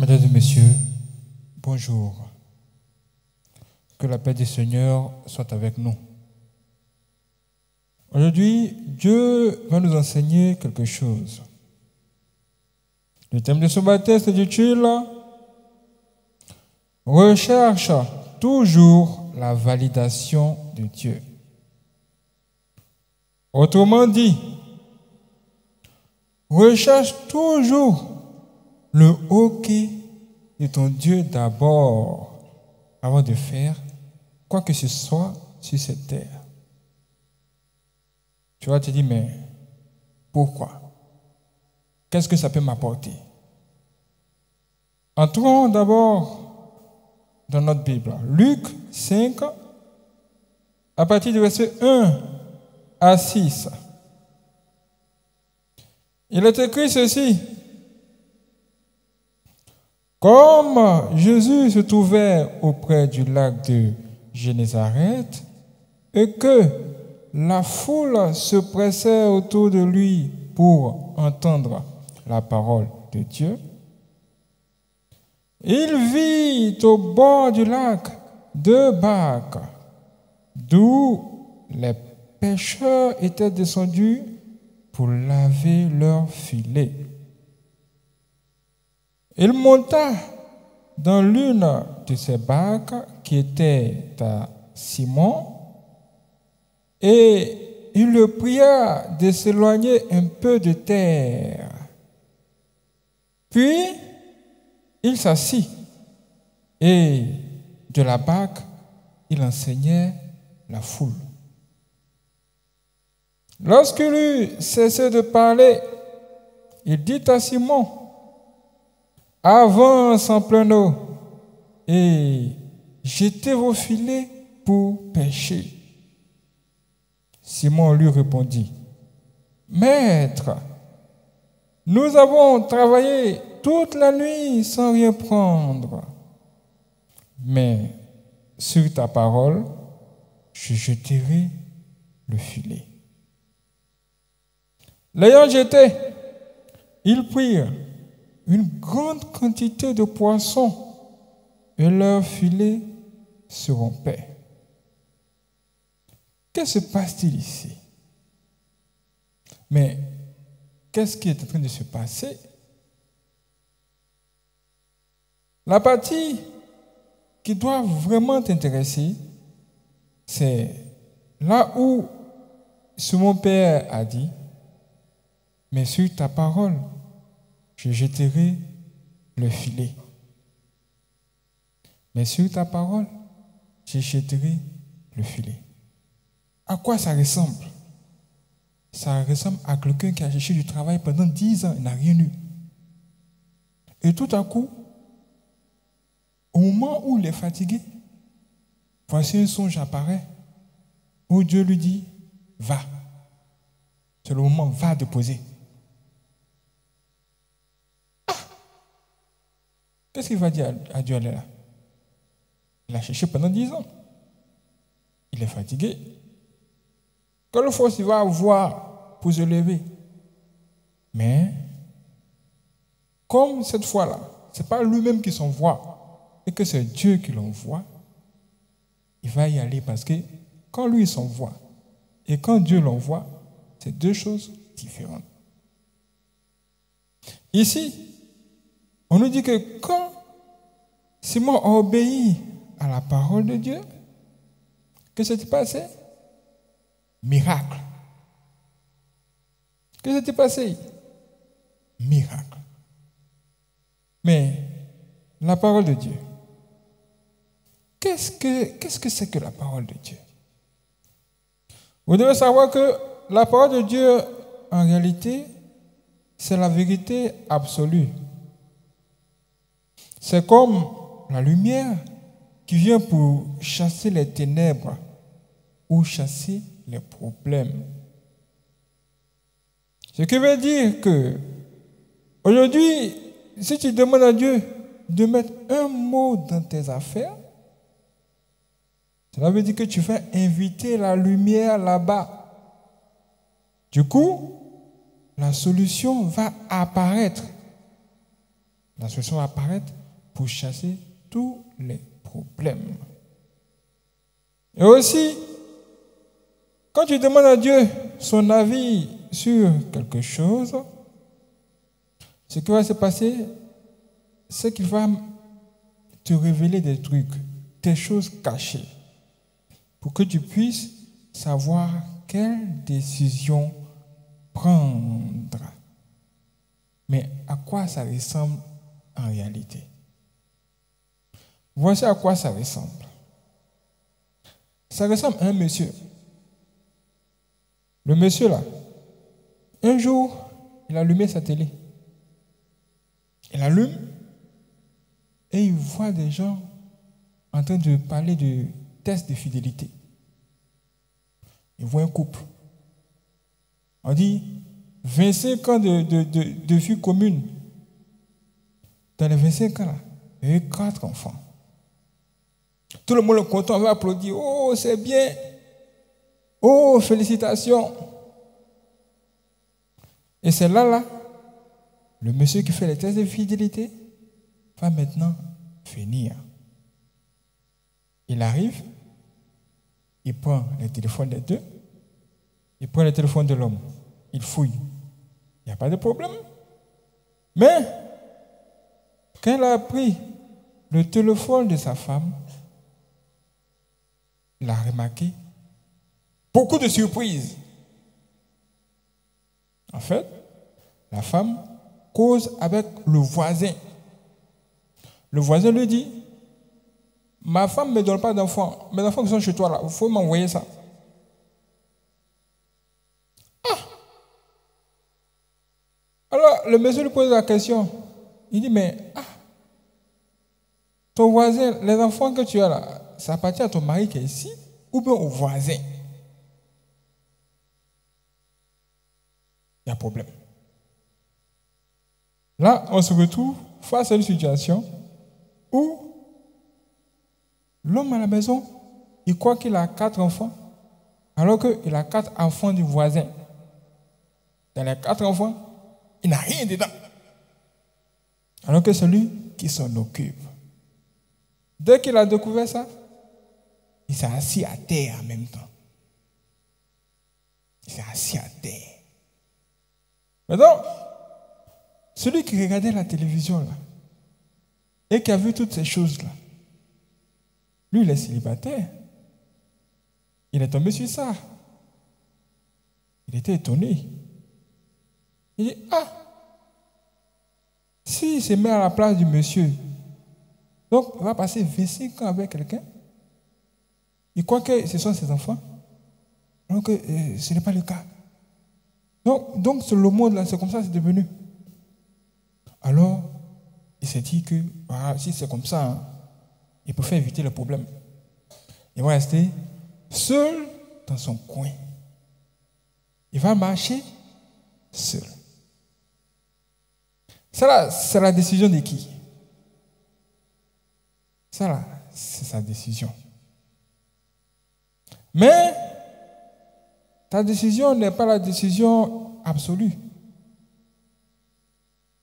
Mesdames et messieurs, bonjour. Que la paix du Seigneur soit avec nous. Aujourd'hui, Dieu va nous enseigner quelque chose. Le thème de ce matin, c'est dit-il, recherche toujours la validation de Dieu. Autrement dit, recherche toujours le OK de ton Dieu d'abord, avant de faire quoi que ce soit sur cette terre. Tu vas te dire, mais pourquoi? Qu'est-ce que ça peut m'apporter? Entrons d'abord dans notre Bible. Luc 5, à partir du verset 1 à 6. Il est écrit ceci. Comme Jésus se trouvait auprès du lac de Génézareth et que la foule se pressait autour de lui pour entendre la parole de Dieu, il vit au bord du lac 2 barques d'où les pêcheurs étaient descendus pour laver leurs filets. Il monta dans l'une de ces barques qui était à Simon et il le pria de s'éloigner un peu de terre. Puis il s'assit et de la barque il enseignait la foule. Lorsqu'il eut cessé de parler, il dit à Simon, avance en plein eau et jetez vos filets pour pêcher. Simon lui répondit, Maître, nous avons travaillé toute la nuit sans rien prendre, mais sur ta parole, je jeterai le filet. L'ayant jeté, ils prirent une grande quantité de poissons et leurs filets se rompaient. Que se passe-t-il ici? Mais qu'est-ce qui est en train de se passer? La partie qui doit vraiment t'intéresser, c'est là où mon Père a dit, mais sur ta parole, je jeterai le filet. Mais sur ta parole, je jeterai le filet. À quoi ça ressemble? Ça ressemble à quelqu'un qui a cherché du travail pendant 10 ans et n'a rien eu. Et tout à coup, au moment où il est fatigué, voici un songe apparaît où Dieu lui dit, va. C'est le moment, va déposer. Qu'est-ce qu'il va dire à Dieu là? Il a cherché pendant 10 ans. Il est fatigué. Quelle force il va avoir pour se lever? Mais, comme cette fois-là, ce n'est pas lui-même qui s'envoie, et que c'est Dieu qui l'envoie, il va y aller parce que quand lui s'envoie et quand Dieu l'envoie, c'est deux choses différentes. Ici, on nous dit que quand Simon a obéi à la parole de Dieu, que s'est-il passé? Miracle. Que s'est-il passé? Miracle. Mais la parole de Dieu, qu'est-ce que c'est que la parole de Dieu? Vous devez savoir que la parole de Dieu, en réalité, c'est la vérité absolue. C'est comme la lumière qui vient pour chasser les ténèbres ou chasser les problèmes. Ce qui veut dire que aujourd'hui, si tu demandes à Dieu de mettre un mot dans tes affaires, cela veut dire que tu vas inviter la lumière là-bas. Du coup, la solution va apparaître. La solution va apparaître pour chasser tous les problèmes. Et aussi, quand tu demandes à Dieu son avis sur quelque chose, ce qui va se passer, c'est qu'il va te révéler des trucs, des choses cachées, pour que tu puisses savoir quelle décision prendre. Mais à quoi ça ressemble en réalité? Voici à quoi ça ressemble. Ça ressemble à un monsieur. Le monsieur là, un jour, il a allumé sa télé. Il allume et il voit des gens en train de parler de tests de fidélité. Il voit un couple. On dit 25 ans de vie commune. Dans les 25 ans là, il y a eu 4 enfants. Tout le monde est content, on va applaudir. Oh, c'est bien. Oh, félicitations. Et c'est là, le monsieur qui fait les tests de fidélité va maintenant venir. Il arrive, il prend le téléphone des deux, il prend le téléphone de l'homme, il fouille. Il n'y a pas de problème. Mais, quand il a pris le téléphone de sa femme, il a remarqué beaucoup de surprises. En fait, la femme cause avec le voisin. Le voisin lui dit, ma femme ne me donne pas d'enfants. Mes enfants qui sont chez toi là, il faut m'envoyer ça. Ah! Alors, le monsieur lui pose la question. Il dit, mais ton voisin, les enfants que tu as là, ça appartient à ton mari qui est ici ou bien au voisin? Il y a problème. Là, on se retrouve face à une situation où l'homme à la maison, il croit qu'il a 4 enfants, alors qu'il a 4 enfants du voisin. Dans les 4 enfants, il n'a rien dedans. Alors que c'est lui qui s'en occupe. Dès qu'il a découvert ça, il s'est assis à terre en même temps. Il s'est assis à terre. Maintenant, celui qui regardait la télévision là, et qui a vu toutes ces choses-là, lui, il est célibataire. Il est tombé sur ça. Il était étonné. Il dit, s'il se met à la place du monsieur, donc il va passer 25 ans avec quelqu'un, il croit que ce sont ses enfants, alors que ce n'est pas le cas. Donc c'est le monde là, c'est comme ça, c'est devenu. Alors, il s'est dit que si c'est comme ça, il peut faire éviter le problème. Il va rester seul dans son coin. Il va marcher seul. Ça là, c'est la décision de qui? Ça là, c'est sa décision. Mais ta décision n'est pas la décision absolue.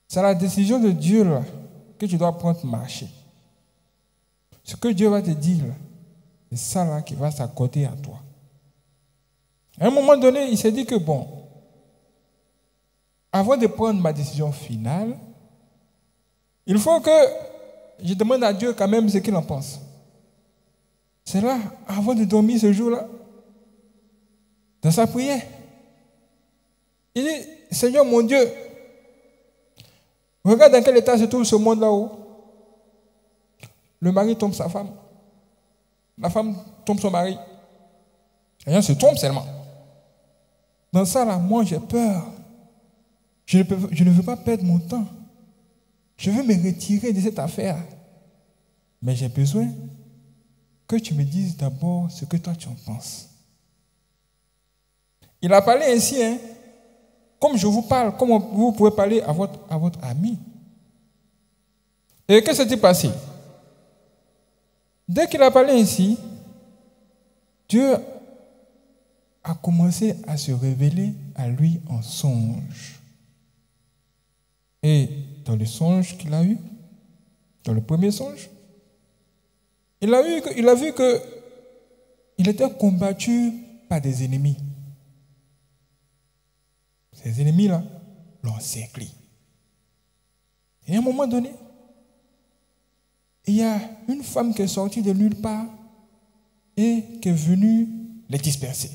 C'est la décision de Dieu là, que tu dois prendre marcher. Ce que Dieu va te dire, c'est ça là qui va s'accorder à toi. À un moment donné, il s'est dit que bon, avant de prendre ma décision finale, il faut que je demande à Dieu quand même ce qu'il en pense. C'est là, avant de dormir ce jour-là, dans sa prière, il dit, Seigneur mon Dieu, regarde dans quel état se trouve ce monde là-haut. Le mari tombe sa femme. La femme tombe son mari. Rien se trompe seulement. Dans ça là, moi j'ai peur. Je ne veux pas perdre mon temps. Je veux me retirer de cette affaire. Mais j'ai besoin que tu me dises d'abord ce que toi tu en penses. Il a parlé ainsi, comme je vous parle, comme vous pouvez parler à votre ami. Et qu'est-ce qui s'est passé? Dès qu'il a parlé ainsi, Dieu a commencé à se révéler à lui en songe. Et dans le songe qu'il a eu, dans le premier songe, il a vu que il était combattu par des ennemis. Ces ennemis-là l'ont encerclé. Et à un moment donné, il y a une femme qui est sortie de nulle part et qui est venue les disperser.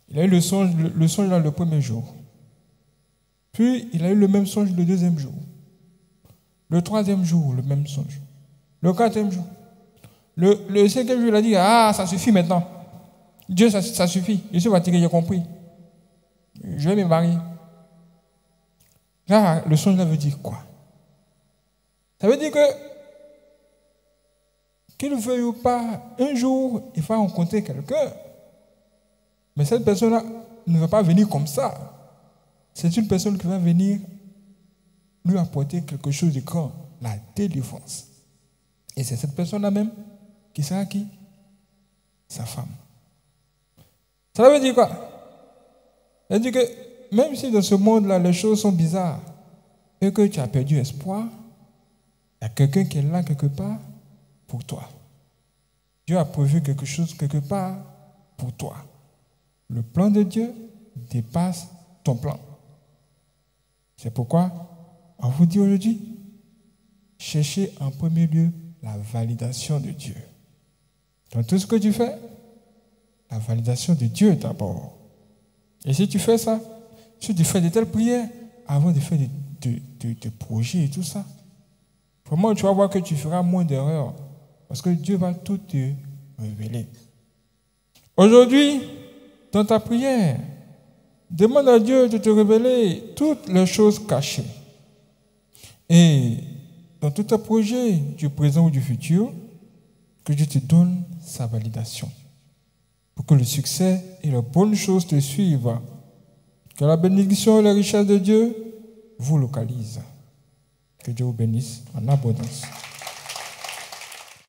Il a eu le songe là le premier jour. Puis, il a eu le même songe le deuxième jour. Le troisième jour, le même songe. Le quatrième jour. Le cinquième jour, il a dit, ah, ça suffit maintenant. Dieu, ça suffit. Je suis fatigué, j'ai compris. Je vais me marier. Là, le songe là veut dire quoi? Ça veut dire que, qu'il veuille ou pas, un jour, il va rencontrer quelqu'un. Mais cette personne-là ne va pas venir comme ça. C'est une personne qui va venir lui apporter quelque chose de grand, la délivrance. Et c'est cette personne-là même qui sera qui? Sa femme. Ça veut dire quoi? Ça veut dire que même si dans ce monde-là, les choses sont bizarres et que tu as perdu espoir, il y a quelqu'un qui est là quelque part pour toi. Dieu a prévu quelque chose quelque part pour toi. Le plan de Dieu dépasse ton plan. C'est pourquoi on vous dit aujourd'hui, cherchez en premier lieu la validation de Dieu. Dans tout ce que tu fais, la validation de Dieu d'abord. Et si tu fais ça, si tu fais de telles prières, avant de faire des projets et tout ça, vraiment tu vas voir que tu feras moins d'erreurs. Parce que Dieu va tout te révéler. Aujourd'hui, dans ta prière, demande à Dieu de te révéler toutes les choses cachées. Et dans tout ta projet du présent ou du futur, que Dieu te donne sa validation. Pour que le succès et les bonnes choses te suivent. Que la bénédiction et la richesse de Dieu vous localisent. Que Dieu vous bénisse en abondance.